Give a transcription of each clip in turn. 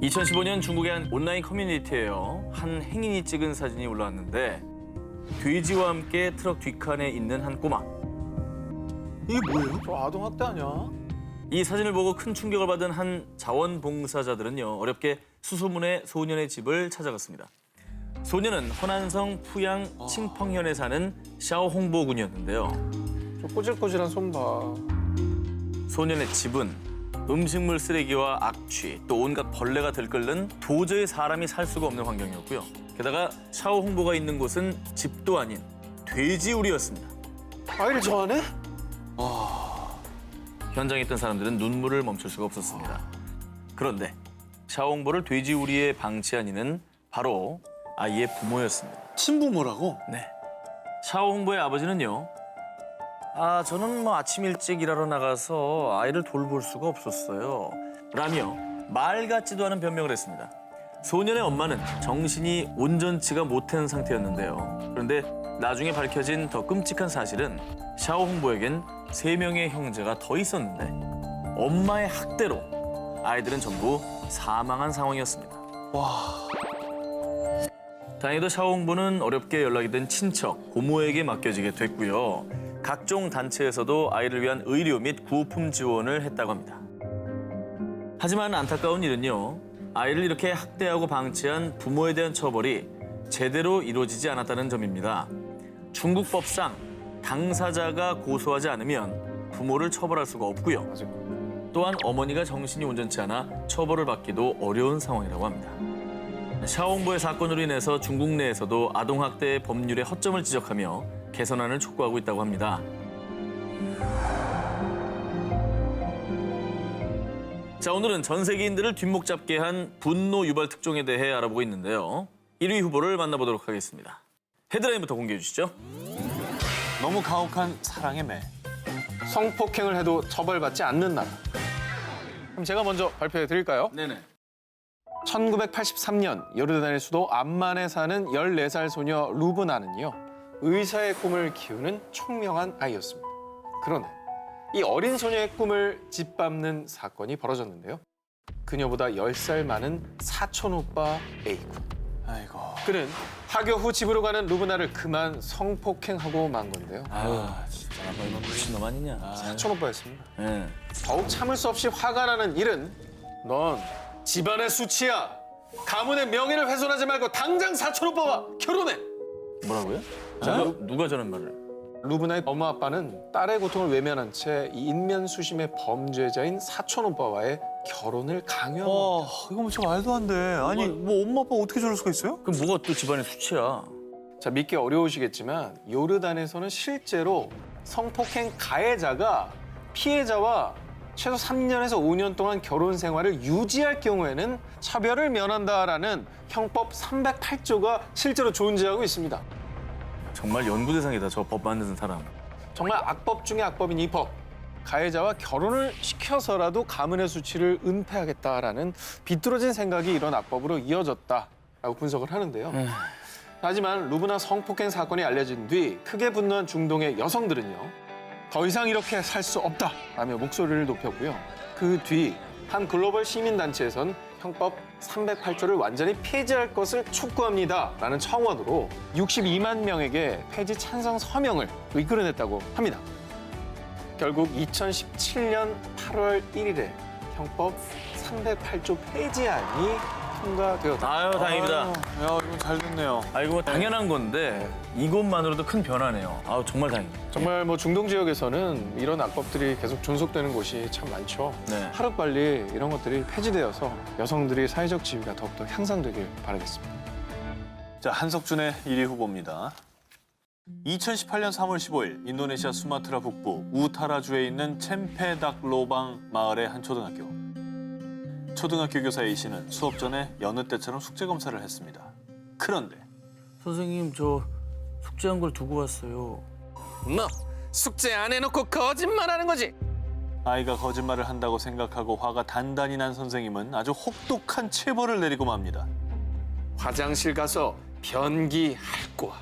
2015년 중국의 한 온라인 커뮤니티에요. 한 행인이 찍은 사진이 올라왔는데 돼지와 함께 트럭 뒷칸에 있는 한 꼬마. 이게 뭐예요? 저 아동학대 아니야? 이 사진을 보고 큰 충격을 받은 한 자원봉사자들은요. 어렵게 수소문의 소년의 집을 찾아갔습니다. 소년은 허난성 푸양 칭펑현에 사는 샤오홍보 군이었는데요. 저 꼬질꼬질한 손 봐. 소년의 집은 음식물 쓰레기와 악취, 또 온갖 벌레가 들끓는 도저히 사람이 살 수가 없는 환경이었고요. 게다가 샤오홍보가 있는 곳은 집도 아닌 돼지우리였습니다. 아이를 저 안에? 현장에 있던 사람들은 눈물을 멈출 수가 없었습니다. 그런데 샤오홍보를 돼지우리에 방치한 이는 바로 아이의 부모였습니다. 친부모라고? 네. 샤오홍보의 아버지는요. 저는 아침 일찍 일하러 나가서 아이를 돌볼 수가 없었어요. 라며 말 같지도 않은 변명을 했습니다. 소년의 엄마는 정신이 온전치가 못한 상태였는데요. 그런데 나중에 밝혀진 더 끔찍한 사실은 샤오홍보에겐 3명의 형제가 더 있었는데 엄마의 학대로 아이들은 전부 사망한 상황이었습니다. 다행히도 샤오홍보는 어렵게 연락이 된 친척, 고모에게 맡겨지게 됐고요. 각종 단체에서도 아이를 위한 의료 및 구호품 지원을 했다고 합니다. 하지만 안타까운 일은요. 아이를 이렇게 학대하고 방치한 부모에 대한 처벌이 제대로 이루어지지 않았다는 점입니다. 중국 법상 당사자가 고소하지 않으면 부모를 처벌할 수가 없고요. 또한 어머니가 정신이 온전치 않아 처벌을 받기도 어려운 상황이라고 합니다. 샤오홍보의 사건으로 인해서 중국 내에서도 아동학대 법률의 허점을 지적하며 개선안을 촉구하고 있다고 합니다. 자, 오늘은 전 세계인들을 뒷목 잡게 한 분노 유발 특종에 대해 알아보고 있는데요. 1위 후보를 만나보도록 하겠습니다. 헤드라인부터 공개해 주시죠. 너무 가혹한 사랑의 매. 성폭행을 해도 처벌받지 않는 나라. 그럼 제가 먼저 발표해 드릴까요? 네네. 1983년 요르단의 수도 암만에 사는 14살 소녀 루브나는요. 의사의 꿈을 키우는 총명한 아이였습니다. 그런데 이 어린 소녀의 꿈을 짓밟는 사건이 벌어졌는데요. 그녀보다 10살 많은 사촌 오빠 A군. 아이고. 그는 하교 후 집으로 가는 루브나를 그만 성폭행하고 만 건데요. 진짜 너 미친놈 아니냐. 사촌 오빠였습니다. 네. 더욱 참을 수 없이 화가 나는 일은 넌 집안의 수치야. 가문의 명예를 훼손하지 말고 당장 사촌 오빠와 결혼해. 뭐라고요? 누가 저런 말을? 루브나의 엄마 아빠는 딸의 고통을 외면한 채 이 인면수심의 범죄자인 사촌 오빠와의 결혼을 강요한 겁니다. 이거 뭐 저 말도 안 돼. 아니, 뭐 엄마 아빠 어떻게 저럴 수가 있어요? 그럼 뭐가 또 집안의 수치야? 자, 믿기 어려우시겠지만 요르단에서는 실제로 성폭행 가해자가 피해자와 최소 3년에서 5년 동안 결혼 생활을 유지할 경우에는 차별을 면한다라는 형법 308조가 실제로 존재하고 있습니다. 정말 연구 대상이다, 저 법 만드는 사람. 정말 악법 중에 악법인 이 법. 가해자와 결혼을 시켜서라도 가문의 수치를 은폐하겠다라는 비뚤어진 생각이 이런 악법으로 이어졌다라고 분석을 하는데요. 하지만 루브나 성폭행 사건이 알려진 뒤 크게 분노한 중동의 여성들은요. 더 이상 이렇게 살 수 없다라며 목소리를 높였고요. 그 뒤 한 글로벌 시민단체에선 형법 308조를 완전히 폐지할 것을 촉구합니다라는 청원으로 62만 명에게 폐지 찬성 서명을 이끌어냈다고 합니다. 결국 2017년 8월 1일에 형법 308조 폐지안이 통과되었다. 아유, 다행입니다. 야, 이건 잘 됐네요. 이거 당연한 건데 이것만으로도 큰 변화네요. 정말 다행입니다. 정말 뭐 중동 지역에서는 이런 악법들이 계속 존속되는 곳이 참 많죠. 네. 하루빨리 이런 것들이 폐지되어서 여성들이 사회적 지위가 더욱더 향상되길 바라겠습니다. 자, 한석준의 1위 후보입니다. 2018년 3월 15일 인도네시아 수마트라 북부 우타라주에 있는 쳔페닥로방 마을의 한 초등학교. 초등학교 교사 A씨는 수업 전에 여느 때처럼 숙제 검사를 했습니다. 그런데 선생님, 저 숙제한 걸 두고 왔어요. 너 숙제 안 해놓고 거짓말하는 거지? 아이가 거짓말을 한다고 생각하고 화가 단단히 난 선생님은 아주 혹독한 체벌을 내리고 맙니다. 화장실 가서 변기할 거야.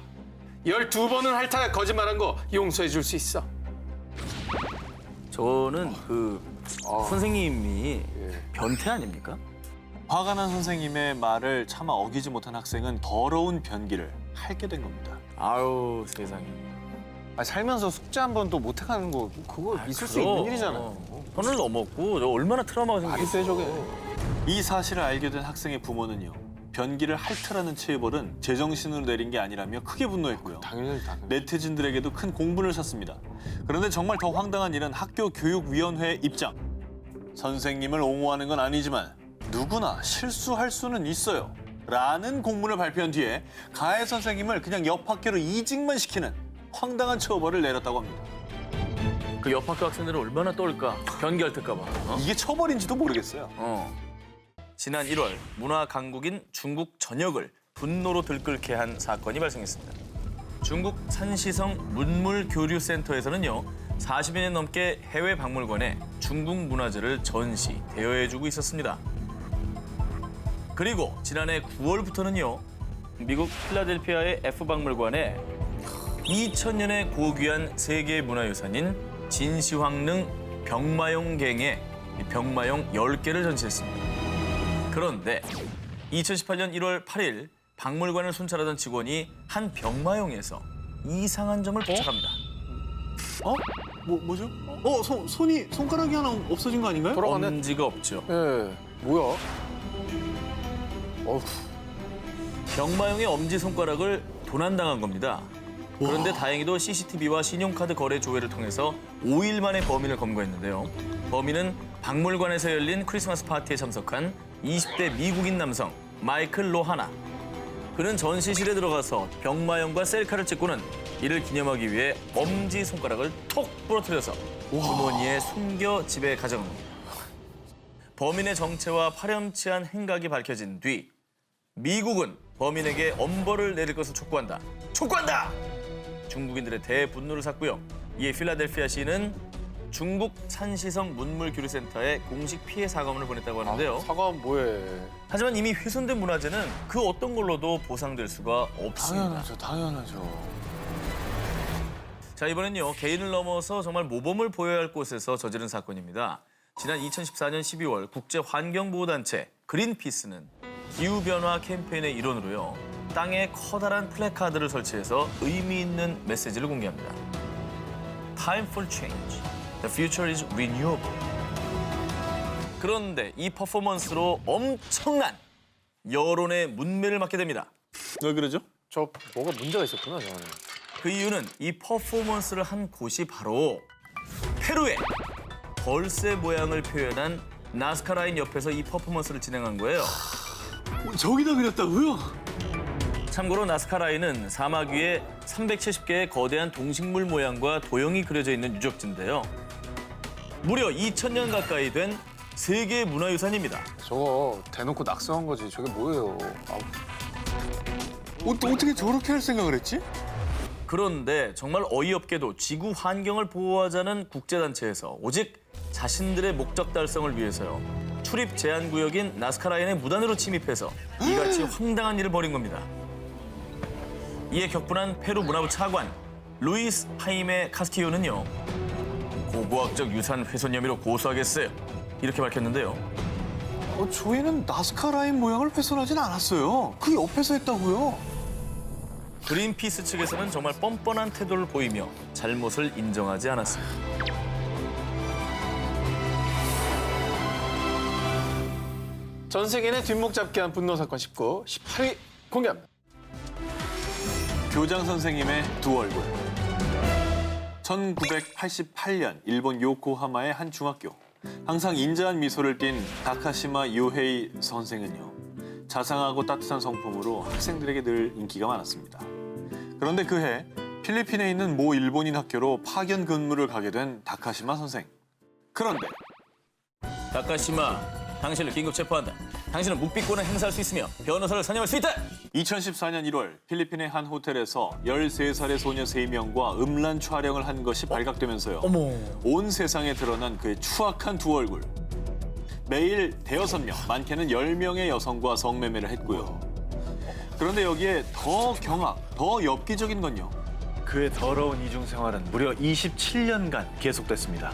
12번은 핥아야 거짓말한 거 용서해 줄 수 있어. 저는 선생님이 변태 아닙니까? 화가 난 선생님의 말을 차마 어기지 못한 학생은 더러운 변기를 핥게 된 겁니다. 아유 세상에. 살면서 숙제 한 번 또 못 해가는 거 그거 있을 수 있는 일이잖아요. 선을 넘었고 저 얼마나 트라우마가 말이 생겼어. 돼 저게. 이 사실을 알게 된 학생의 부모는요. 변기를 핥으라는 체벌은 제정신으로 내린 게 아니라며 크게 분노했고요. 당연히. 네티즌들에게도 큰 공분을 샀습니다. 그런데 정말 더 황당한 일은 학교 교육위원회의 입장. 선생님을 옹호하는 건 아니지만 누구나 실수할 수는 있어요. 라는 공문을 발표한 뒤에 가해 선생님을 그냥 옆 학교로 이직만 시키는 황당한 처벌을 내렸다고 합니다. 그 옆 학교 학생들은 얼마나 떨까. 변기 핥을까 봐. 어? 이게 처벌인지도 모르겠어요. 지난 1월 문화 강국인 중국 전역을 분노로 들끓게 한 사건이 발생했습니다. 중국 산시성 문물교류센터에서는요. 40여 년 넘게 해외 박물관에 중국 문화재를 전시, 대여해주고 있었습니다. 그리고 지난해 9월부터는요. 미국 필라델피아의 F박물관에 2000년에 고귀한 세계 문화유산인 진시황릉 병마용갱의 병마용 10개를 전시했습니다. 그런데 2018년 1월 8일 박물관을 순찰하던 직원이 한 병마용에서 이상한 점을 포착합니다. 뭐죠? 손가락이 하나 없어진 거 아닌가요? 돌아가네. 엄지가 없죠. 예. 뭐야? 어후. 병마용의 엄지손가락을 도난당한 겁니다. 그런데 다행히도 CCTV와 신용카드 거래 조회를 통해서 5일 만에 범인을 검거했는데요. 범인은 박물관에서 열린 크리스마스 파티에 참석한 20대 미국인 남성 마이클 로하나. 그는 전시실에 들어가서 병마용과 셀카를 찍고는 이를 기념하기 위해 엄지손가락을 톡 부러뜨려서 주머니에 숨겨 집에 가져갑니다. 범인의 정체와 파렴치한 행각이 밝혀진 뒤 미국은 범인에게 엄벌을 내릴 것을 촉구한다. 촉구한다! 중국인들의 대분노를 샀고요. 이에 필라델피아시는 중국 산시성 문물교류센터에 공식 피해 사과문을 보냈다고 하는데요. 사과는 뭐해? 하지만 이미 훼손된 문화재는 그 어떤 걸로도 보상될 수가 없습니다. 당연하죠. 자, 이번엔요. 개인을 넘어서 정말 모범을 보여야 할 곳에서 저지른 사건입니다. 지난 2014년 12월 국제환경보호단체 그린피스는 기후변화 캠페인의 일원으로요. 땅에 커다란 플래카드를 설치해서 의미 있는 메시지를 공개합니다. Time for change. The future is renewable. 그런데 이 퍼포먼스로 엄청난 여론의 문매를 맞게 됩니다. 왜 그러죠? 저 뭐가 문제가 있었구나 저는. 그 이유는 이 퍼포먼스를 한 곳이 바로 페루의 벌새 모양을 표현한 나스카 라인 옆에서 이 퍼포먼스를 진행한 거예요. 저기다 그렸다고요? 참고로 나스카 라인은 사막 위에 370개의 거대한 동식물 모양과 도형이 그려져 있는 유적지인데요. 무려 2000년 가까이 된 세계 문화유산입니다. 저거 대놓고 낙서한 거지. 저게 뭐예요? 아우. 어떻게 저렇게 할 생각을 했지? 그런데 정말 어이없게도 지구 환경을 보호하자는 국제단체에서 오직 자신들의 목적 달성을 위해서요. 출입 제한 구역인 나스카 라인의 무단으로 침입해서 이같이 황당한 일을 벌인 겁니다. 이에 격분한 페루 문화부 차관 루이스 하이메 카스티요는요. 고고학적 유산 훼손 혐의로 고소하겠어요. 이렇게 밝혔는데요. 저희는 나스카 라인 모양을 훼손하진 않았어요. 그 옆에서 했다고요. 그린피스 측에서는 정말 뻔뻔한 태도를 보이며 잘못을 인정하지 않았습니다. 전 세계인의 뒷목 잡기 한 분노 사건 19, 18위 공개합니다. 교장 선생님의 두 얼굴. 1988년 일본 요코하마의 한 중학교. 항상 인자한 미소를 띤 다카시마 요헤이 선생은요. 자상하고 따뜻한 성품으로 학생들에게 늘 인기가 많았습니다. 그런데 그해 필리핀에 있는 모 일본인 학교로 파견 근무를 가게 된 다카시마 선생. 그런데 다카시마, 당신을 긴급 체포한다. 당신은 묵비권을 행사할 수 있으며 변호사를 선임할 수 있다. 2014년 1월 필리핀의 한 호텔에서 13살의 소녀 3명과 음란 촬영을 한 것이 발각되면서요. 온 세상에 드러난 그의 추악한 두 얼굴. 매일 대여섯 명, 많게는 10명의 여성과 성매매를 했고요. 그런데 여기에 더 경악, 더 엽기적인 건요. 그의 더러운 이중 생활은 무려 27년간 계속됐습니다.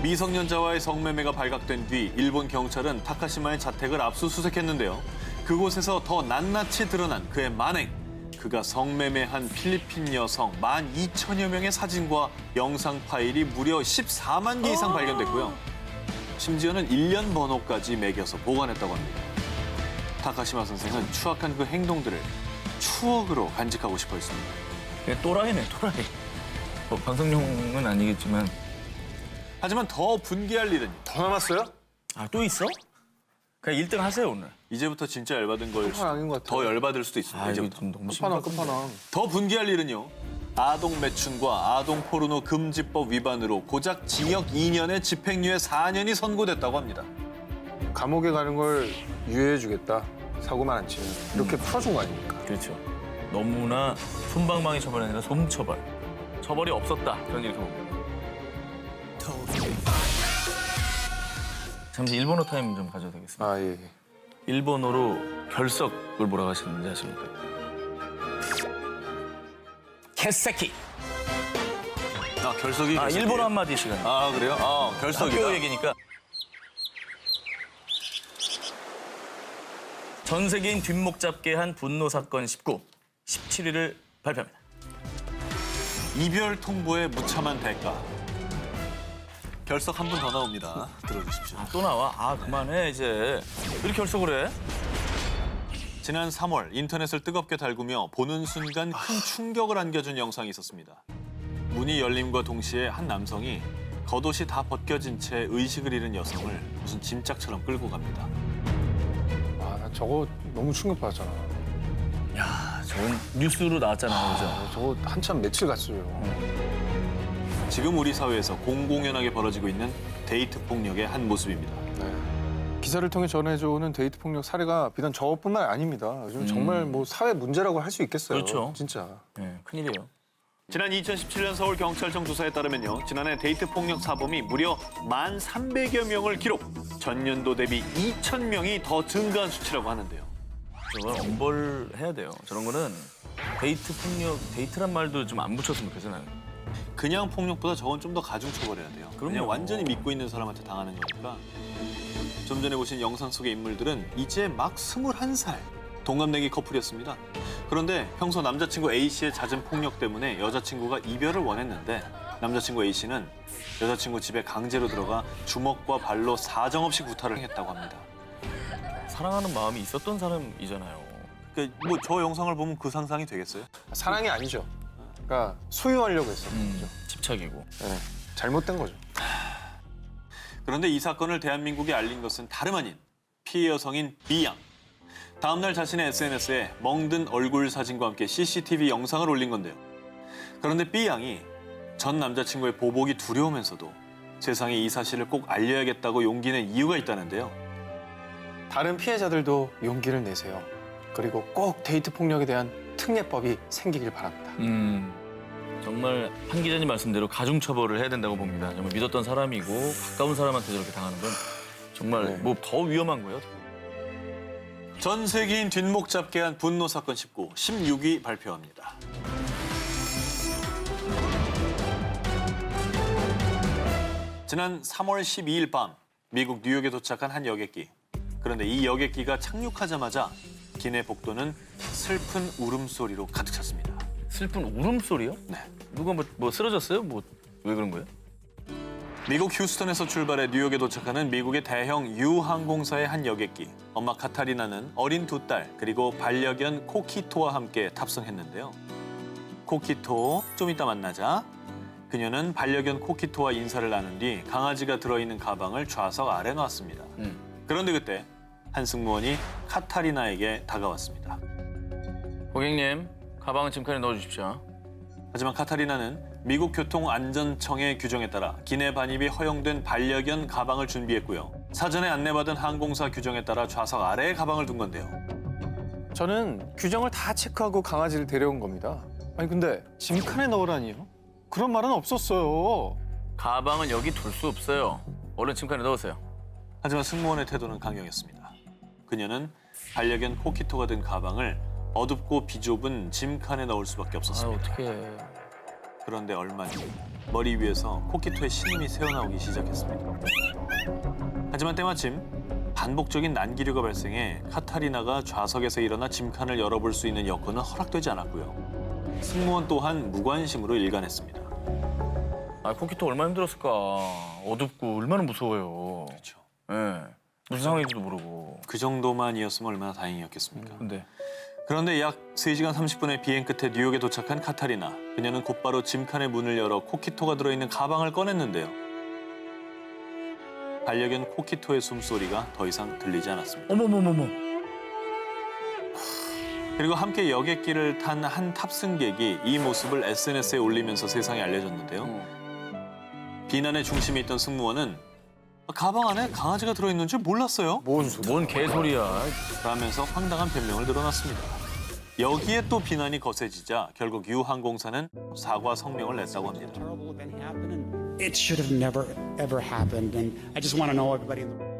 미성년자와의 성매매가 발각된 뒤 일본 경찰은 타카시마의 자택을 압수수색했는데요. 그곳에서 더 낱낱이 드러난 그의 만행. 그가 성매매한 필리핀 여성 12,000여 명의 사진과 영상 파일이 무려 14만 개 이상 발견됐고요. 심지어는 1년 번호까지 매겨서 보관했다고 합니다. 타카시마 선생은 추악한 그 행동들을 추억으로 간직하고 싶어 했습니다. 또라이네, 또라이. 뭐 방송용은 아니겠지만. 하지만 더 분개할 일은 더 남았어요? 아, 또 있어? 그냥 1등 하세요, 오늘. 이제부터 진짜 열받은 걸 끝판 아닌 것 같아요. 더 열받을 수도 있습니다. 아, 이거 이제부터. 좀 너무 끝판왕, 심각한데. 끝판왕. 더 분개할 일은요. 아동 매춘과 아동 포르노 금지법 위반으로 고작 징역 2년에 집행유예 4년이 선고됐다고 합니다. 감옥에 가는 걸 유예해주겠다. 사고만 안 치면. 이렇게 풀어준 거 아닙니까? 그렇죠. 너무나 솜방망이 처벌이 아니라 솜처벌. 처벌이 없었다. 그런 얘기 봅니다. 잠시 일본어 타임 좀 가져도 되겠습니다. 아, 예. 일본어로 결석을 뭐라고 하시는지 아십니까? 개새끼. 아, 결석이 아, 결석이에요? 일본어 한마디 시간. 아, 그래요? 아, 결석이다. 학교 얘기니까. 전 세계인 뒷목 잡게 한 분노 사건 19, 17일을 발표합니다. 이별 통보의 무참한 대가. 결석 한 분 더 나옵니다. 들어주십시오. 또 나와? 아, 그만해 이제. 왜 이렇게 결석을 해? 지난 3월 인터넷을 뜨겁게 달구며 보는 순간 큰 충격을 안겨준 영상이 있었습니다. 문이 열림과 동시에 한 남성이 겉옷이 다 벗겨진 채 의식을 잃은 여성을 무슨 짐짝처럼 끌고 갑니다. 아, 나 저거 너무 충격받았잖아. 야, 저건 뉴스로 나왔잖아, 그죠? 저거 한참 며칠 갔어요. 지금 우리 사회에서 공공연하게 벌어지고 있는 데이트 폭력의 한 모습입니다. 네. 기사를 통해 전해져오는 데이트 폭력 사례가 비단 저뿐만 아닙니다. 요즘 정말 뭐 사회 문제라고 할 수 있겠어요. 그렇죠. 진짜. 네, 큰일이에요. 지난 2017년 서울경찰청 조사에 따르면요. 지난해 데이트 폭력 사범이 무려 1,300여 명을 기록. 전년도 대비 2,000명이 더 증가한 수치라고 하는데요. 저건 엄벌해야 돼요. 저런 거는 데이트 폭력, 데이트란 말도 좀 안 붙였으면 좋겠어요, 나는. 그냥 폭력보다 저건 좀 더 가중처벌해야 돼요. 그냥 그럼요. 완전히 믿고 있는 사람한테 당하는 거니까. 좀 전에 보신 영상 속의 인물들은 이제 막 21살 동갑내기 커플이었습니다. 그런데 평소 남자친구 A씨의 잦은 폭력 때문에 여자친구가 이별을 원했는데 남자친구 A씨는 여자친구 집에 강제로 들어가 주먹과 발로 사정없이 구타를 했다고 합니다. 사랑하는 마음이 있었던 사람이잖아요. 그러니까 뭐 저 영상을 보면 그 상상이 되겠어요? 사랑이 아니죠. 그러니까 소유하려고 했어요. 집착이고. 네. 잘못된 거죠. 그런데 이 사건을 대한민국에 알린 것은 다름 아닌 피해 여성인 B양. 다음 날 자신의 SNS에 멍든 얼굴 사진과 함께 CCTV 영상을 올린 건데요. 그런데 B양이 전 남자친구의 보복이 두려우면서도 세상에 이 사실을 꼭 알려야겠다고 용기 낸 이유가 있다는데요. 다른 피해자들도 용기를 내세요. 그리고 꼭 데이트 폭력에 대한 특례법이 생기길 바랍니다. 정말 한 기자님 말씀대로 가중처벌을 해야 된다고 봅니다. 정말 믿었던 사람이고 가까운 사람한테 저렇게 당하는 건 정말 네. 뭐 더 위험한 거예요. 전 세계인 뒷목 잡게 한 분노 사건 19, 16위 발표합니다. 지난 3월 12일 밤 미국 뉴욕에 도착한 한 여객기. 그런데 이 여객기가 착륙하자마자 기내 복도는 슬픈 울음소리로 가득 찼습니다. 슬픈 울음소리요? 네. 누가 뭐 쓰러졌어요? 뭐 왜 그런 거예요? 미국 휴스턴에서 출발해 뉴욕에 도착하는 미국의 대형 유항공사의 한 여객기. 엄마 카타리나는 어린 두 딸 그리고 반려견 코키토와 함께 탑승했는데요. 코키토, 좀 이따 만나자. 그녀는 반려견 코키토와 인사를 나눈 뒤 강아지가 들어있는 가방을 좌석 아래 놨습니다. 그런데 그때 한 승무원이 카타리나에게 다가왔습니다. 고객님, 가방은 짐칸에 넣어주십시오. 하지만 카타리나는 미국 교통안전청의 규정에 따라 기내 반입이 허용된 반려견 가방을 준비했고요. 사전에 안내받은 항공사 규정에 따라 좌석 아래에 가방을 둔 건데요. 저는 규정을 다 체크하고 강아지를 데려온 겁니다. 아니 근데 짐칸에 넣으라니요? 그런 말은 없었어요. 가방은 여기 둘 수 없어요. 얼른 짐칸에 넣으세요. 하지만 승무원의 태도는 강경했습니다. 그녀는 반려견 코키토가 든 가방을 어둡고 비좁은 짐칸에 넣을 수밖에 아, 없었습니다. 어떡해. 그런데 얼마 뒤 머리 위에서 코키토의 신음이 새어나오기 시작했습니다. 하지만 때마침 반복적인 난기류가 발생해 카타리나가 좌석에서 일어나 짐칸을 열어볼 수 있는 여건은 허락되지 않았고요. 승무원 또한 무관심으로 일관했습니다. 아, 코키토 얼마나 힘들었을까. 어둡고 얼마나 무서워요. 그렇죠. 예. 무슨 상황인지도 모르고. 그 정도만이었으면 얼마나 다행이었겠습니까? 근데 그런데 약 3시간 30분의 비행 끝에 뉴욕에 도착한 카타리나. 그녀는 곧바로 짐칸의 문을 열어 코키토가 들어있는 가방을 꺼냈는데요. 반려견 코키토의 숨소리가 더 이상 들리지 않았습니다. 어머머머머. 그리고 함께 여객기를 탄 한 탑승객이 이 모습을 SNS에 올리면서 세상에 알려졌는데요. 비난의 중심에 있던 승무원은 가방 안에 강아지가 들어있는 줄 몰랐어요. 뭔 개소리야. 라면서 황당한 변명을 늘어놨습니다. 여기에 또 비난이 거세지자 결국 유 항공사는 사과 성명을 냈다고 합니다. terrible event happened and it should have never ever happened and I just want to know everybody in the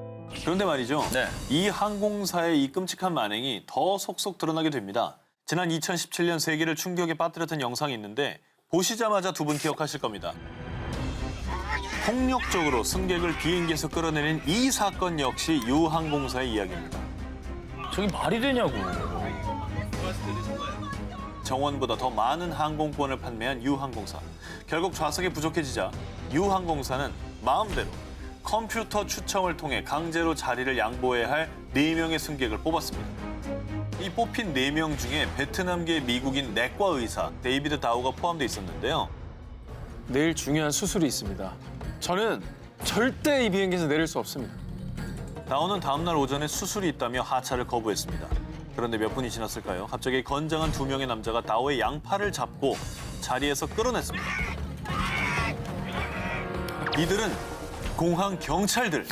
그런데 말이죠. 네. 이 항공사의 이 끔찍한 만행이 더 속속 드러나게 됩니다. 지난 2017년 세계를 충격에 빠뜨렸던 영상이 있는데 보시자마자 두 분 기억하실 겁니다. 폭력적으로 승객을 비행기에서 끌어내린 이 사건 역시 유 항공사의 이야기입니다. 저게 말이 되냐고. 정원보다 더 많은 항공권을 판매한 유 항공사. 결국 좌석이 부족해지자 유 항공사는 마음대로 컴퓨터 추첨을 통해 강제로 자리를 양보해야 할 4명의 승객을 뽑았습니다. 이 뽑힌 4명 중에 베트남계 미국인 내과 의사 데이비드 다우가 포함돼 있었는데요. 내일 중요한 수술이 있습니다. 저는 절대 이 비행기에서 내릴 수 없습니다. 다우는 다음 날 오전에 수술이 있다며 하차를 거부했습니다. 그런데 몇 분이 지났을까요? 갑자기 건장한 2명의 남자가 다우의 양팔을 잡고 자리에서 끌어냈습니다. 이들은 공항 경찰들.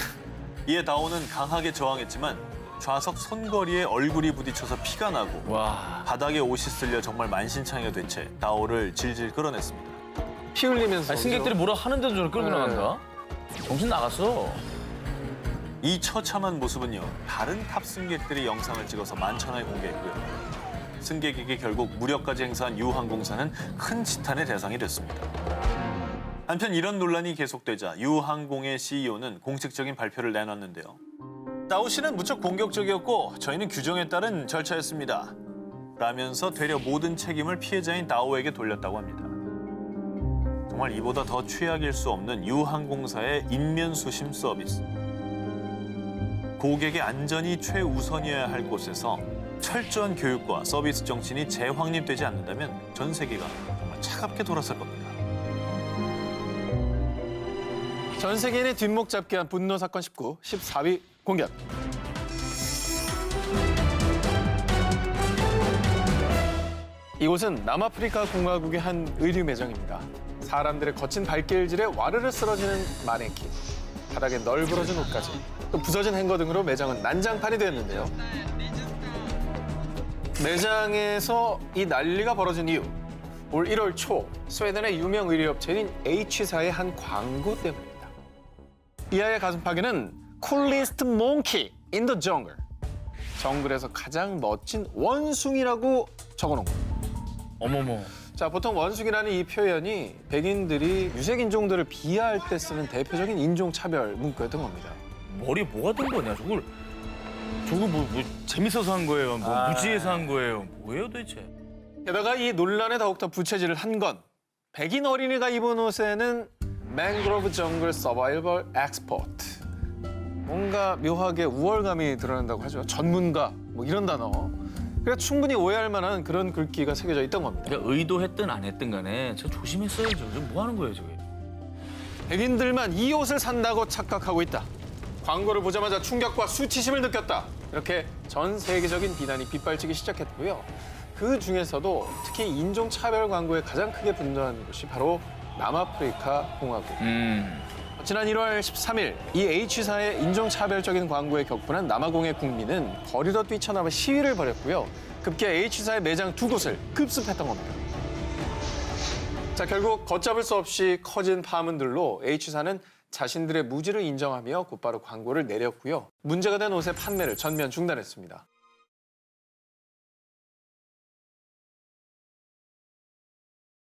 이에 다우는 강하게 저항했지만 좌석 손거리에 얼굴이 부딪혀서 피가 나고 와. 바닥에 옷이 쓸려 정말 만신창이가 된 채 다우를 질질 끌어냈습니다. 피 흘리면서. 아니, 승객들이 뭐라 하는데도 저를 끌고 네. 나간다? 정신 나갔어. 이 처참한 모습은요, 다른 탑승객들이 영상을 찍어서 만천하에 공개했고요. 승객에게 결국 무력까지 행사한 유 항공사는 큰 지탄의 대상이 됐습니다. 한편 이런 논란이 계속되자 유 항공의 CEO는 공식적인 발표를 내놨는데요. 다우 씨는 무척 공격적이었고 저희는 규정에 따른 절차였습니다. 라면서 되려 모든 책임을 피해자인 다우에게 돌렸다고 합니다. 정말 이보다 더 최악일 수 없는 유 항공사의 인면수심 서비스. 고객의 안전이 최우선이어야 할 곳에서 철저한 교육과 서비스 정신이 재확립되지 않는다면 전 세계가 정말 차갑게 돌아설 겁니다. 전 세계인의 뒷목 잡기 한 분노 사건 19, 14위 공개. 이곳은 남아프리카 공화국의 한 의류 매장입니다. 사람들의 거친 발길질에 와르르 쓰러지는 마네킹, 바닥에 널브러진 옷까지, 또 부서진 행거 등으로 매장은 난장판이 되었는데요. 매장에서 이 난리가 벌어진 이유, 올 1월 초 스웨덴의 유명 의류업체인 H사의 한 광고 때문입니다. 이하의 가슴팍에는 coolest monkey in the jungle, 정글에서 가장 멋진 원숭이라고 적어놓은 겁니다. 어머머. 자, 보통 원숭이라는 이 표현이 백인들이 유색인종들을 비하할 때 쓰는 대표적인 인종차별 문구였던 겁니다. 머리에 뭐가 든 거냐, 저걸. 저거 뭐 재밌어서 한 거예요? 뭐 무지해서 한 거예요? 뭐예요, 도대체? 게다가 이 논란에 더욱더 부채질을 한 건 백인 어린이가 입은 옷에는 맹그로브 정글 서바이벌 엑스포트, 뭔가 묘하게 우월감이 드러난다고 하죠. 전문가 뭐 이런 단어. 그래서 충분히 오해할 만한 그런 글귀가 새겨져 있던 겁니다. 그러니까 의도했든 안 했든 간에 저 조심했어야죠. 저 뭐 하는 거예요, 저게? 백인들만 이 옷을 산다고 착각하고 있다. 광고를 보자마자 충격과 수치심을 느꼈다. 이렇게 전 세계적인 비난이 빗발치기 시작했고요. 그 중에서도 특히 인종차별 광고에 가장 크게 분노한 곳이 바로 남아프리카 공화국. 지난 1월 13일 이 H사의 인종차별적인 광고에 격분한 남아공의 국민은 거리로 뛰쳐나와 시위를 벌였고요. 급기야 H사의 매장 2곳을 급습했던 겁니다. 자, 결국 걷잡을 수 없이 커진 파문들로 H사는 자신들의 무지를 인정하며 곧바로 광고를 내렸고요. 문제가 된 옷의 판매를 전면 중단했습니다.